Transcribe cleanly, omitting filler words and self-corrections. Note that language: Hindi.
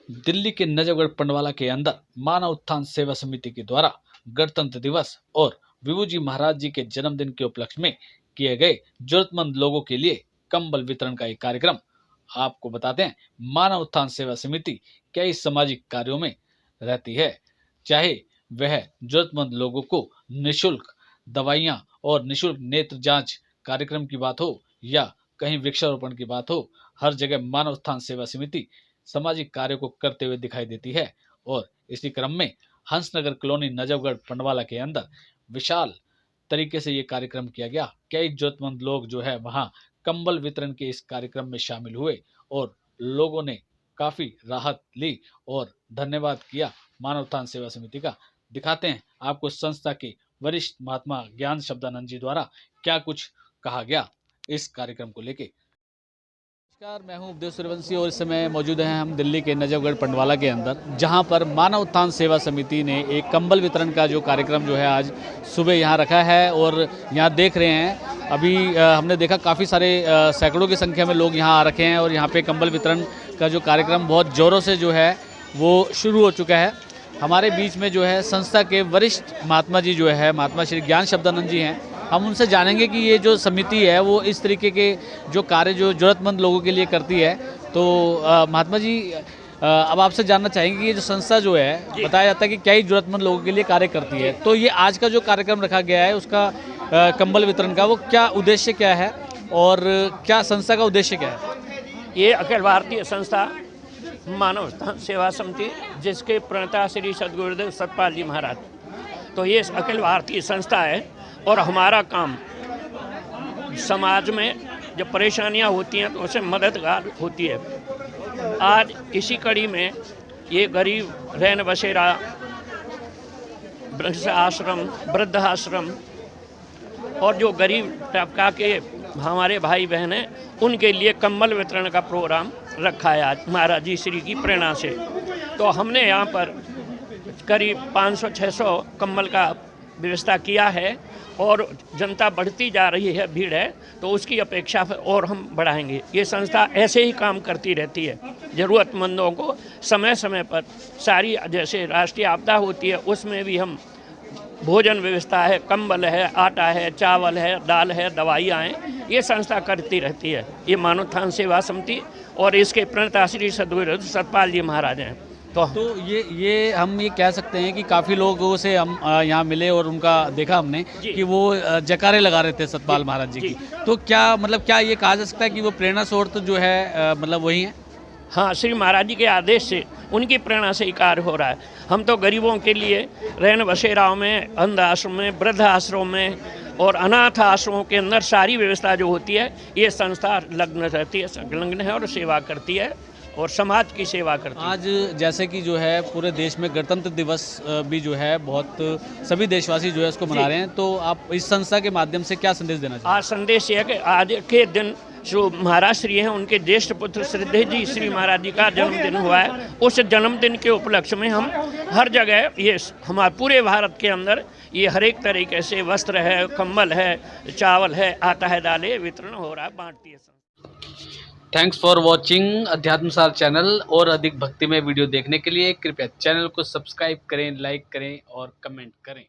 दिल्ली के नजफगढ़ पंडवाला के अंदर मानव उत्थान सेवा समिति के द्वारा गणतंत्र दिवस और विभू जी महाराज जी के जन्मदिन के उपलक्ष्य में किए गए जरूरतमंद लोगों के लिए कंबल वितरण का एक कार्यक्रम। आपको बताते हैं, मानव उत्थान सेवा समिति कई सामाजिक कार्यों में रहती है, चाहे वह जरूरतमंद लोगों को निःशुल्क दवाइयां और निःशुल्क नेत्र जांच कार्यक्रम की बात हो या कहीं वृक्षारोपण की बात हो। हर जगह मानव उत्थान सेवा समिति सामाजिक कार्यों को करते हुए दिखाई देती है। और इसी क्रम में हंसनगर कॉलोनी नजफगढ़ पंडवाला के अंदर विशाल तरीके से ये कार्यक्रम किया गया। कई जरूरतमंद लोग जो है वहां कंबल वितरण के इस कार्यक्रम में शामिल हुए और लोगों ने काफी राहत ली और धन्यवाद किया मानव उत्थान सेवा समिति का। दिखाते हैं आपको संस्था के वरिष्ठ महात्मा ज्ञान शब्दानंद जी द्वारा क्या कुछ कहा गया इस कार्यक्रम को लेके। नमस्कार, मैं हूं उपदेश सूर्यवंशी और इस समय मौजूद हैं हम दिल्ली के नजफगढ़ पंडवाला के अंदर, जहां पर मानव उत्थान सेवा समिति ने एक कंबल वितरण का जो कार्यक्रम जो है आज सुबह यहां रखा है। और यहां देख रहे हैं अभी हमने देखा काफ़ी सारे सैकड़ों की संख्या में लोग यहां आ रखे हैं और यहां पे कंबल वितरण का जो कार्यक्रम बहुत ज़ोरों से जो है वो शुरू हो चुका है। हमारे बीच में जो है संस्था के वरिष्ठ महात्मा जी जो है महात्मा श्री ज्ञान शब्दानंद जी हैं। हम उनसे जानेंगे कि ये जो समिति है वो इस तरीके के जो कार्य जो ज़रूरतमंद लोगों के लिए करती है। तो महात्मा जी, अब आपसे जानना चाहेंगे कि ये जो संस्था जो है बताया जाता है कि कई ज़रूरतमंद लोगों के लिए कार्य करती है, तो ये आज का जो कार्यक्रम रखा गया है उसका कंबल वितरण का, वो क्या उद्देश्य क्या है और क्या संस्था का उद्देश्य क्या है? ये अखिल भारतीय संस्था मानव सेवा समिति, जिसके प्रणेता श्री सद्गुरुदेव सतपाल जी महाराज, तो ये अखिल भारतीय संस्था है और हमारा काम समाज में जब परेशानियां होती हैं तो उसे मददगार होती है। आज इसी कड़ी में ये गरीब रैन बसेरा आश्रम, वृद्ध आश्रम और जो गरीब तबका के हमारे भाई बहन हैं उनके लिए कंबल वितरण का प्रोग्राम रखा है आज महाराज जी श्री की प्रेरणा से। तो हमने यहाँ पर करीब 500-600 कंबल का व्यवस्था किया है और जनता बढ़ती जा रही है, भीड़ है, तो उसकी अपेक्षा और हम बढ़ाएंगे। ये संस्था ऐसे ही काम करती रहती है, ज़रूरतमंदों को समय समय पर सारी, जैसे राष्ट्रीय आपदा होती है उसमें भी हम भोजन व्यवस्था है, कंबल है, आटा है, चावल है, दाल है, दवाइयाँ हैं, ये संस्था करती रहती है। ये मानव उत्थान सेवा समिति और इसके प्रणेता श्री सद्गुरु सतपाल जी महाराज हैं। तो ये हम ये कह सकते हैं कि काफ़ी लोगों से हम यहाँ मिले और उनका देखा हमने कि वो जयकारे लगा रहे थे सतपाल महाराज जी की। तो क्या मतलब क्या ये कहा जा सकता है कि वो प्रेरणा स्रोत जो है मतलब वही है? हाँ, श्री महाराज जी के आदेश से, उनकी प्रेरणा से ही कार्य हो रहा है। हम तो गरीबों के लिए रैन बसेराओं में, अंध आश्रम में, वृद्ध आश्रमों में और अनाथ आश्रमों के अंदर सारी व्यवस्था जो होती है ये संस्था लग्न रहती है, संलग्न है और सेवा करती है और समाज की सेवा करती है। आज जैसे कि जो है पूरे देश में गणतंत्र दिवस भी जो है बहुत सभी देशवासी जो है उसको मना रहे हैं, तो आप इस संस्था के माध्यम से क्या संदेश देना चाहते हैं? आज संदेश ये है कि आज के दिन जो महाराज श्री हैं उनके ज्येष्ठ पुत्र श्रद्धेय जी श्री महाराज जी का जन्मदिन हुआ है। उस जन्मदिन के उपलक्ष्य में हम हर जगह, ये हमारे पूरे भारत के अंदर ये हर एक तरीके से वस्त्र है, कंबल है, चावल है, आटा है, दालें वितरण हो रहा है, बांटती है। Thanks for watching Adhyatmasar channel. और अधिक भक्तिमय वीडियो देखने के लिए कृपया चैनल को सब्सक्राइब करें, लाइक करें और कमेंट करें।